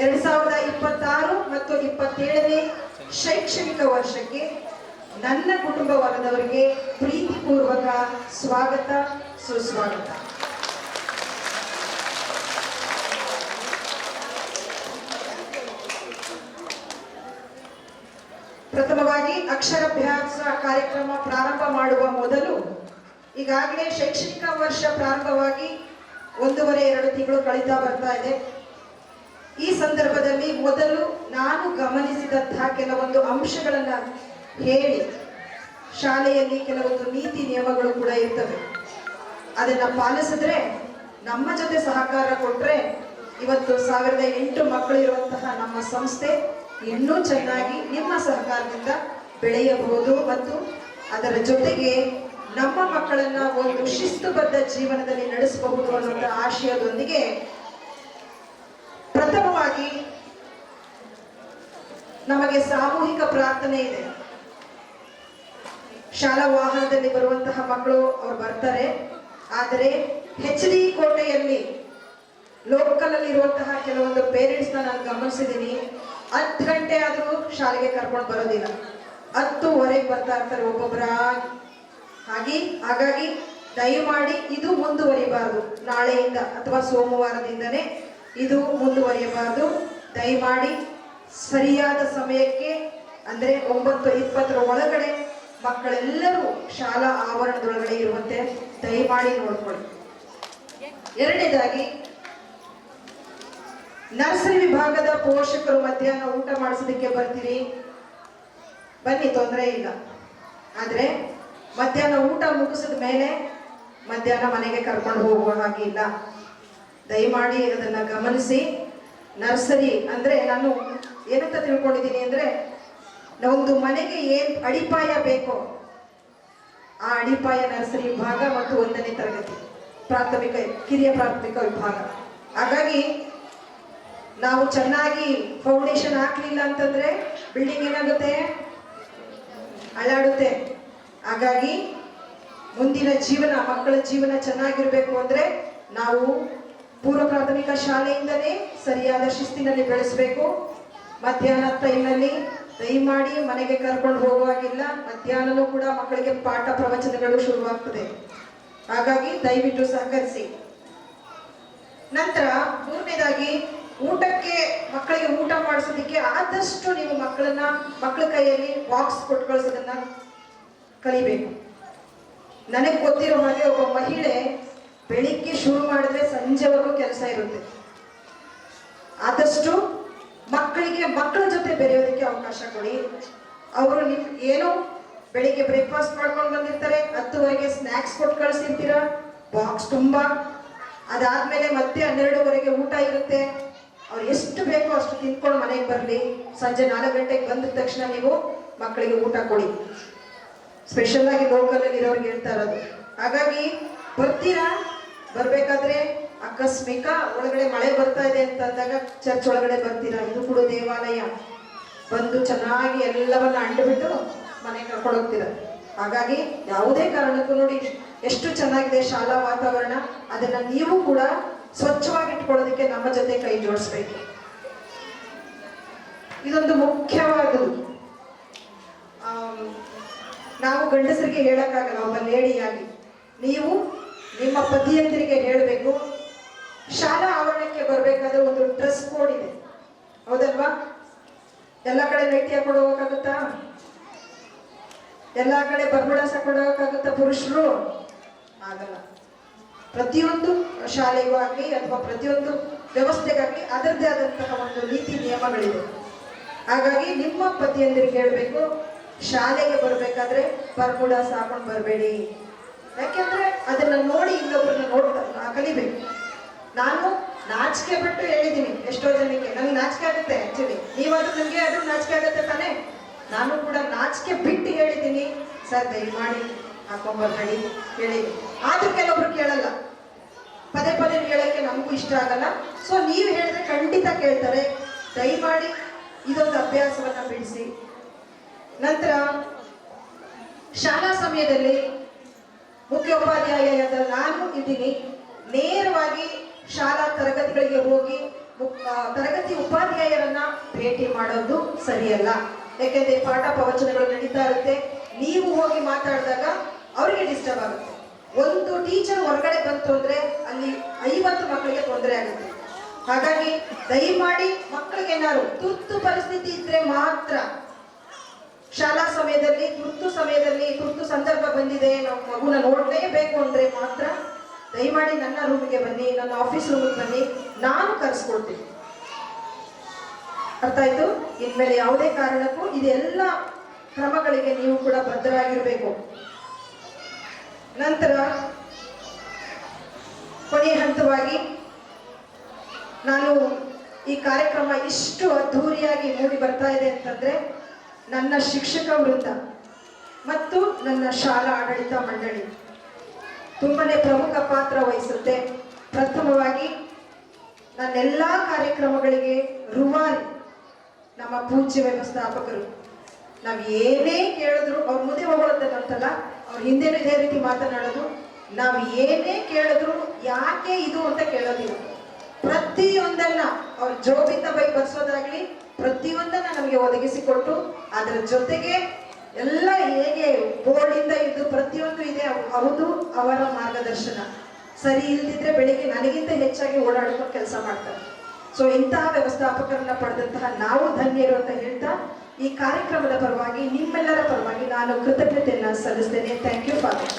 2026 ಮತ್ತು 27ನೇ ಶೈಕ್ಷಣಿಕ ವರ್ಷಕ್ಕೆ ನನ್ನ ಕುಟುಂಬ ವರ್ಗದವರಿಗೆ ಪ್ರೀತಿಪೂರ್ವಕ ಸ್ವಾಗತ ಸುಸ್ವಾಗತ. ಪ್ರಥಮವಾಗಿ ಅಕ್ಷರಾಭ್ಯಾಸ ಕಾರ್ಯಕ್ರಮ ಪ್ರಾರಂಭ ಮಾಡುವ ಮೊದಲು ಈಗಾಗಲೇ ಶೈಕ್ಷಣಿಕ ವರ್ಷ ಪ್ರಾರಂಭವಾಗಿ 1.5-2 ತಿಂಗಳು ಕಳೀತಾ ಬರ್ತಾ ಇದೆ. ಈ ಸಂದರ್ಭದಲ್ಲಿ ಮೊದಲು ನಾನು ಗಮನಿಸಿದಂತಹ ಕೆಲವೊಂದು ಅಂಶಗಳನ್ನು ಹೇಳಿ, ಶಾಲೆಯಲ್ಲಿ ಕೆಲವೊಂದು ನೀತಿ ನಿಯಮಗಳು ಕೂಡ ಇರ್ತವೆ, ಅದನ್ನು ಪಾಲಿಸಿದ್ರೆ ನಮ್ಮ ಜೊತೆ ಸಹಕಾರ ಕೊಟ್ಟರೆ ಇವತ್ತು 1008 ಮಕ್ಕಳು ಇರುವಂತಹ ನಮ್ಮ ಸಂಸ್ಥೆ ಇನ್ನೂ ಚೆನ್ನಾಗಿ ನಿಮ್ಮ ಸಹಕಾರದಿಂದ ಬೆಳೆಯಬಹುದು ಮತ್ತು ಅದರ ಜೊತೆಗೆ ನಮ್ಮ ಮಕ್ಕಳನ್ನ ಒಂದು ಶಿಸ್ತುಬದ್ಧ ಜೀವನದಲ್ಲಿ ನಡೆಸಬಹುದು ಅನ್ನುವಂಥ ಆಶಯದೊಂದಿಗೆ ಪ್ರಥಮವಾಗಿ ನಮಗೆ ಸಾಮೂಹಿಕ ಪ್ರಾರ್ಥನೆ ಇದೆ. ಶಾಲಾ ವಾಹನದಲ್ಲಿ ಬರುವಂತಹ ಮಕ್ಕಳು ಅವ್ರು ಬರ್ತಾರೆ, ಆದರೆ HD ಕೋಟೆಯಲ್ಲಿ ಲೋಕಲ್ ಅಲ್ಲಿ ಇರುವಂತಹ ಕೆಲವೊಂದು ಪೇರೆಂಟ್ಸ್ ನಾನು ಗಮನಿಸಿದ್ದೀನಿ. 10 ಗಂಟೆ ಆದರೂ ಶಾಲೆಗೆ ಕರ್ಕೊಂಡು ಬರೋದಿಲ್ಲ, 10:15 ಬರ್ತಾ ಇರ್ತಾರೆ ಒಬ್ಬೊಬ್ಬರಾಗಿ. ಹಾಗಾಗಿ ದಯಮಾಡಿ ಇದು ಮುಂದುವರಿಬಾರದು. ನಾಳೆಯಿಂದ ಅಥವಾ ಸೋಮವಾರದಿಂದನೇ ಇದು ಮುಂದುವರಿಯಬಾರದು. ದಯಮಾಡಿ ಸರಿಯಾದ ಸಮಯಕ್ಕೆ ಅಂದರೆ 9:20 ಒಳಗಡೆ ಮಕ್ಕಳೆಲ್ಲರೂ ಶಾಲಾ ಆವರಣದೊಳಗಡೆ ಇರುವಂತೆ ದಯಮಾಡಿ ನೋಡ್ಕೊಳ್ಳಿ. ಎರಡನೇದಾಗಿ, ನರ್ಸರಿ ವಿಭಾಗದ ಪೋಷಕರು ಮಧ್ಯಾಹ್ನ ಊಟ ಮಾಡಿಸೋದಕ್ಕೆ ಬರ್ತೀರಿ, ಬನ್ನಿ, ತೊಂದರೆ ಇಲ್ಲ. ಆದರೆ ಮಧ್ಯಾಹ್ನ ಊಟ ಮುಗಿಸಿದ ಮೇಲೆ ಮಧ್ಯಾಹ್ನ ಮನೆಗೆ ಕರ್ಕೊಂಡು ಹೋಗುವ ಹಾಗೆ ಇಲ್ಲ. ದಯಮಾಡಿ ಅದನ್ನು ಗಮನಿಸಿ. ನರ್ಸರಿ ಅಂದರೆ ನಾನು ಏನಂತ ತಿಳ್ಕೊಂಡಿದ್ದೀನಿ ಅಂದರೆ, ಒಂದು ಮನೆಗೆ ಏನು ಅಡಿಪಾಯ ಬೇಕೋ ಆ ಅಡಿಪಾಯ ನರ್ಸರಿ ವಿಭಾಗ ಮತ್ತು 1ನೇ ತರಗತಿ ಕಿರಿಯ ಪ್ರಾಥಮಿಕ ವಿಭಾಗ. ಹಾಗಾಗಿ ನಾವು ಚೆನ್ನಾಗಿ ಫೌಂಡೇಶನ್ ಹಾಕಲಿಲ್ಲ ಅಂತಂದ್ರೆ ಬಿಲ್ಡಿಂಗ್ ಏನಾಗುತ್ತೆ, ಅಲ್ಲಾಡುತ್ತೆ. ಹಾಗಾಗಿ ಮುಂದಿನ ಜೀವನ, ಮಕ್ಕಳ ಜೀವನ ಚೆನ್ನಾಗಿರ್ಬೇಕು ಅಂದ್ರೆ ನಾವು ಪೂರ್ವ ಪ್ರಾಥಮಿಕ ಶಾಲೆಯಿಂದನೇ ಸರಿಯಾದ ಶಿಸ್ತಿನಲ್ಲಿ ಬೆಳೆಸಬೇಕು. ಮಧ್ಯಾಹ್ನ ಟೈಮ್ನಲ್ಲಿ ದಯಮಾಡಿ ಮನೆಗೆ ಕರ್ಕೊಂಡು ಹೋಗುವಾಗಿಲ್ಲ. ಮಧ್ಯಾಹ್ನನೂ ಕೂಡ ಮಕ್ಕಳಿಗೆ ಪಾಠ ಪ್ರವಚನಗಳು ಶುರುವಾಗ್ತದೆ. ಹಾಗಾಗಿ ದಯವಿಟ್ಟು ಸಹಕರಿಸಿ. ನಂತರ 3ನೇದಾಗಿ, ಊಟಕ್ಕೆ ಮಕ್ಕಳಿಗೆ ಊಟ ಮಾಡಿಸೋದಕ್ಕೆ ಆದಷ್ಟು ನೀವು ಮಕ್ಕಳ ಕೈಯಲ್ಲಿ ಬಾಕ್ಸ್ ಕೊಟ್ಟು ಕಳಿಸೋದನ್ನ ಕಲಿಬೇಕು. ನನಗೆ ಗೊತ್ತಿರೋ ಹಾಗೆ ಒಬ್ಬ ಮಹಿಳೆ ಬೆಳಿಗ್ಗೆ ಶುರು ಮಾಡಿದ್ರೆ ಸಂಜೆವರೆಗೂ ಕೆಲಸ ಇರುತ್ತೆ. ಆದಷ್ಟು ಮಕ್ಕಳ ಜೊತೆ ಬೆರೆಯೋದಕ್ಕೆ ಅವಕಾಶ ಕೊಡಿ. ಅವರು ಏನೋ ಬೆಳಿಗ್ಗೆ ಬ್ರೇಕ್ಫಾಸ್ಟ್ ಮಾಡ್ಕೊಂಡು ಬಂದಿರ್ತಾರೆ, 10:00ವರೆಗೆ ಸ್ನ್ಯಾಕ್ಸ್ ಕೊಟ್ಟು ಕಳಿಸಿರ್ತೀರ ಬಾಕ್ಸ್ ತುಂಬಾ. ಅದಾದ್ಮೇಲೆ ಮತ್ತೆ 12:30 ಊಟ ಇರುತ್ತೆ. ಅವ್ರು ಎಷ್ಟು ಬೇಕೋ ಅಷ್ಟು ತಿನ್ಕೊಂಡು ಮನೆಗೆ ಬರಲಿ. ಸಂಜೆ 4 ಗಂಟೆಗೆ ಬಂದ ತಕ್ಷಣ ನೀವು ಮಕ್ಕಳಿಗೆ ಊಟ ಕೊಡಿ. ಸ್ಪೆಷಲ್ ಆಗಿ ಲೋಕಲ್ ಅಲ್ಲಿ ಇರೋರಿಗೆ ಹೇಳ್ತಾ ಇರೋದು. ಹಾಗಾಗಿ ಬರ್ತೀರಾ, ಬರ್ಬೇಕಾದ್ರೆ ಆಕಸ್ಮಿಕ ಒಳಗಡೆ ಮಳೆ ಬರ್ತಾ ಇದೆ ಅಂತ ಅಂದಾಗ ಚರ್ಚ್ ಒಳಗಡೆ ಬರ್ತೀರಾ, ಇದು ಕೂಡ ದೇವಾಲಯ. ಬಂದು ಚೆನ್ನಾಗಿ ಎಲ್ಲವನ್ನ ಅಂಟುಬಿಟ್ಟು ಮನೆಗೆ ಕರ್ಕೊಂಡು ಹೋಗ್ತೀರಾ. ಹಾಗಾಗಿ ಯಾವುದೇ ಕಾರಣಕ್ಕೂ ನೋಡಿ ಎಷ್ಟು ಚೆನ್ನಾಗಿದೆ ಶಾಲಾ ವಾತಾವರಣ, ಅದನ್ನ ನೀವು ಕೂಡ ಸ್ವಚ್ಛವಾಗಿ ಇಟ್ಕೊಳ್ಳೋದಕ್ಕೆ ನಮ್ಮ ಜೊತೆ ಕೈ ಜೋಡಿಸ್ಬೇಕು. ಇದೊಂದು ಮುಖ್ಯವಾದದ್ದು. ನಾವು ಗಂಡಸರಿಗೆ ಹೇಳಕ್ಕಾಗಲ್ಲ, ಒಬ್ಬ ಲೇಡಿಯಾಗಿ ನೀವು ನಿಮ್ಮ ಪತಿಯಂದಿರಿಗೆ ಹೇಳಬೇಕು. ಶಾಲಾ ಆವರಣಕ್ಕೆ ಬರಬೇಕಾದ್ರೆ ಒಂದು ಡ್ರೆಸ್ ಕೋಡ್ ಇದೆ, ಹೌದಲ್ವಾ? ಎಲ್ಲ ಕಡೆ ನೈಟಿ ಹಾಕೊಂಡು ಹೋಗಕ್ಕಾಗುತ್ತಾ? ಎಲ್ಲ ಕಡೆ ಬರ್ಬುಡಾಸ್ ಹಾಕೊಂಡು ಹೋಗಕ್ಕಾಗುತ್ತಾ ಪುರುಷರು? ಆಗಲ್ಲ. ಪ್ರತಿಯೊಂದು ಶಾಲೆಗೂ ಆಗಲಿ ಅಥವಾ ಪ್ರತಿಯೊಂದು ವ್ಯವಸ್ಥೆಗಾಗಲಿ ಅದರದ್ದೇ ಆದಂತಹ ಒಂದು ನೀತಿ ನಿಯಮಗಳಿದೆ. ಹಾಗಾಗಿ ನಿಮ್ಮ ಪತಿಯಂದಿರಿಗೆ ಹೇಳಬೇಕು, ಶಾಲೆಗೆ ಬರಬೇಕಾದ್ರೆ ಬರ್ಬುಡಾಸ್ ಹಾಕೊಂಡು ಬರಬೇಡಿ. ಯಾಕೆಂದ್ರೆ ಅದನ್ನ ನೋಡಿ ಇನ್ನೊಬ್ಬರನ್ನ ಕಲಿಬೇಕು. ನಾನು ನಾಚಿಕೆ ಬಿಟ್ಟು ಹೇಳಿದ್ದೀನಿ ಎಷ್ಟೋ ಜನಕ್ಕೆ, ನಂಗೆ ನಾಚಿಕೆ ಆಗುತ್ತೆ. ಆಕ್ಚುಲಿ ನೀವಾದ್ರೂ ನನಗೆ ಅದು ನಾಚಿಕೆ ಆಗುತ್ತೆ ತಾನೇ. ನಾನು ಕೂಡ ನಾಚಿಕೆ ಬಿಟ್ಟು ಹೇಳಿದ್ದೀನಿ, ಸರ್ ದಯಮಾಡಿ ಹಾಕೊಂಡ್ಬರ್ಬೇಡಿ ಹೇಳಿದ್ದೀನಿ. ಆದ್ರೂ ಕೆಲವೊಬ್ರು ಕೇಳಲ್ಲ, ಪದೇ ಹೇಳಕ್ಕೆ ನಮಗೂ ಇಷ್ಟ ಆಗಲ್ಲ. ಸೊ ನೀವು ಹೇಳಿದ್ರೆ ಖಂಡಿತ ಕೇಳ್ತಾರೆ. ದಯಮಾಡಿ ಇದೊಂದು ಅಭ್ಯಾಸವನ್ನ ಬಿಡಿಸಿ. ನಂತರ ಶಾಲಾ ಸಮಯದಲ್ಲಿ ಮುಖ್ಯೋಪಾಧ್ಯಾಯರಾದ ನಾನು ಇದ್ದೀನಿ, ನೇರವಾಗಿ ಶಾಲಾ ತರಗತಿಗಳಿಗೆ ಹೋಗಿ ತರಗತಿ ಉಪಾಧ್ಯಾಯ ಉಪಾಧ್ಯಾಯರನ್ನ ಭೇಟಿ ಮಾಡೋದು ಸರಿಯಲ್ಲ. ಯಾಕೆಂದ್ರೆ ಪಾಠ ಪ್ರವಚನಗಳು ನಡೀತಾ ಇರುತ್ತೆ, ನೀವು ಹೋಗಿ ಮಾತಾಡಿದಾಗ ಅವರಿಗೆ ಡಿಸ್ಟರ್ಬ್ ಆಗುತ್ತೆ. ಒಂದು ಟೀಚರ್ ಹೊರಗಡೆ ಬಂತು ಅಂದ್ರೆ ಅಲ್ಲಿ 50 ಮಕ್ಕಳಿಗೆ ತೊಂದರೆ ಆಗುತ್ತೆ. ಹಾಗಾಗಿ ದಯಮಾಡಿ ಮಕ್ಕಳಿಗೆ ಏನಾದ್ರು ತುರ್ತು ಪರಿಸ್ಥಿತಿ ಇದ್ರೆ ಮಾತ್ರ, ಶಾಲಾ ಸಮಯದಲ್ಲಿ ತುರ್ತು ಸಂದರ್ಭ ಬಂದಿದೆ, ನಾವು ಮಗುನ ನೋಡಲೇಬೇಕು ಅಂದ್ರೆ ಮಾತ್ರ ದಯಮಾಡಿ ನನ್ನ ರೂಮಿಗೆ ಬನ್ನಿ, ನನ್ನ ಆಫೀಸ್ ರೂಮಿಗೆ ಬನ್ನಿ, ನಾನು ಕರೆಸ್ಕೊಡ್ತೀನಿ. ಅರ್ಥ ಆಯ್ತು? ಇನ್ಮೇಲೆ ಯಾವುದೇ ಕಾರಣಕ್ಕೂ ಇದೆಲ್ಲ ಕ್ರಮಗಳಿಗೆ ನೀವು ಕೂಡ ಬದ್ಧರಾಗಿರ್ಬೇಕು. ನಂತರ ಕೊನೆಯ ಹಂತವಾಗಿ ನಾನು ಈ ಕಾರ್ಯಕ್ರಮ ಇಷ್ಟು ಅದ್ಧೂರಿಯಾಗಿ ಮೂಡಿ ಬರ್ತಾ ಇದೆ ಅಂತಂದ್ರೆ ನನ್ನ ಶಿಕ್ಷಕ ವೃಂದ ಮತ್ತು ನನ್ನ ಶಾಲಾ ಆಡಳಿತ ಮಂಡಳಿ ತುಂಬನೇ ಪ್ರಮುಖ ಪಾತ್ರ ವಹಿಸುತ್ತೆ. ಪ್ರಥಮವಾಗಿ ನನ್ನೆಲ್ಲ ಕಾರ್ಯಕ್ರಮಗಳಿಗೆ ರೂವಾರಿ ನಮ್ಮ ಪೂಜ್ಯ ವ್ಯವಸ್ಥಾಪಕರು. ನಾವು ಏನೇ ಕೇಳಿದ್ರು ಅವ್ರ ಮುಂದೆ ಹೋಗೋದಂತಲ್ಲ, ಅವ್ರ ಹಿಂದೆನೂ ಇದೇ ರೀತಿ ಮಾತನಾಡೋದು. ನಾವು ಏನೇ ಕೇಳಿದ್ರು ಯಾಕೆ ಇದು ಅಂತ ಕೇಳೋದಿಲ್ಲ. ಪ್ರತಿಯೊಂದನ್ನ ಅವ್ರ ಜೋಬಿಂದ ಬೈ ಬರ್ಸೋದಾಗ್ಲಿ ಪ್ರತಿಯೊಂದನ್ನ ನಮಗೆ ಒದಗಿಸಿಕೊಟ್ಟು, ಅದರ ಜೊತೆಗೆ ಎಲ್ಲ ಹೇಗೆ ಬೋರ್ಡಿಂದ ಇದು ಪ್ರತಿಯೊಂದು ಇದೆ, ಹೌದು ಅವರ ಮಾರ್ಗದರ್ಶನ ಸರಿ ಇಲ್ದಿದ್ರೆ ಬೆಳಿಗ್ಗೆ ನನಗಿಂತ ಹೆಚ್ಚಾಗಿ ಓಡಾಡ್ಕೊಂಡು ಕೆಲಸ ಮಾಡ್ತಾರೆ. ಸೊ ಇಂತಹ ವ್ಯವಸ್ಥಾಪಕರನ್ನ ಪಡೆದಂತಹ ನಾವು ಧನ್ಯರು ಅಂತ ಹೇಳ್ತಾ ಈ ಕಾರ್ಯಕ್ರಮದ ಪರವಾಗಿ ನಿಮ್ಮೆಲ್ಲರ ಪರವಾಗಿ ನಾನು ಕೃತಜ್ಞತೆಯನ್ನ ಸಲ್ಲಿಸ್ತೇನೆ. Thank you father.